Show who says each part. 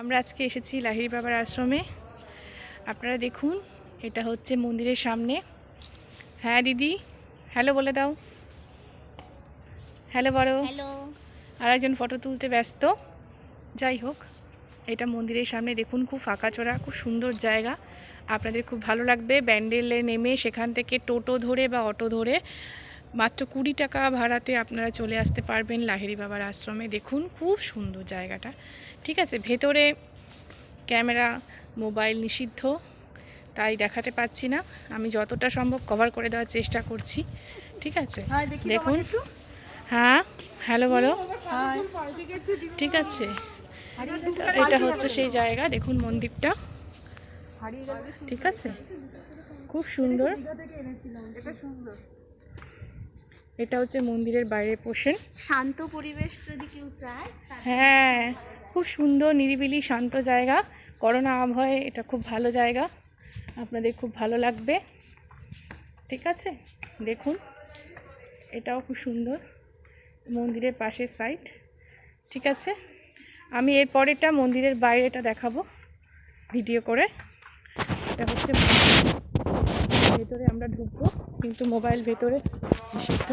Speaker 1: আমরা আজকে এসেছি লাহিড়ী বাবার আশ্রমে। আপনারা দেখুন, এটা হচ্ছে মন্দিরের সামনে। হ্যাঁ দিদি, হ্যালো বলে দাও। হ্যালো বলো।
Speaker 2: হ্যালো।
Speaker 1: আর একজন ফটো তুলতে ব্যস্ত। যাই হোক, এটা মন্দিরের সামনে দেখুন, খুব ফাঁকাচোরা, খুব সুন্দর জায়গা। আপনাদের খুব ভালো লাগবে। ব্যান্ডেলে নেমে সেখান থেকে টোটো ধরে বা অটো ধরে মাত্র 20 টাকা ভাড়াতে আপনারা চলে আসতে পারবেন লাহিড়ী বাবার আশ্রমে। দেখুন, খুব সুন্দর জায়গাটা। ঠিক আছে, ভেতরে ক্যামেরা মোবাইল নিষিদ্ধ, তাই দেখাতে পাচ্ছি না। আমি যতটা সম্ভব কভার করে দেওয়ার চেষ্টা করছি। ঠিক আছে, দেখুন। হ্যাঁ, হ্যালো বলো। ঠিক আছে, এটা হচ্ছে সেই জায়গা। দেখুন মন্দিরটা, ঠিক আছে, খুব সুন্দর। এটা হচ্ছে মন্দিরের বাইরের পোর্শন।
Speaker 2: শান্ত পরিবেশ যদি কেউ চায়।
Speaker 1: হ্যাঁ, খুব সুন্দর নিরিবিলি শান্ত জায়গা। করোনা আবহাওয়ায় এটা খুব ভালো জায়গা, আপনাদের খুব ভালো লাগবে। ঠিক আছে, দেখুন, এটাও খুব সুন্দর, মন্দিরের পাশের সাইড। ঠিক আছে, আমি এর পরেরটা মন্দিরের বাইরেটা দেখাবো ভিডিও করে। এটা হচ্ছে ভেতরে আমরা ঢুকবো, কিন্তু মোবাইল ভেতরে নিষিদ্ধ।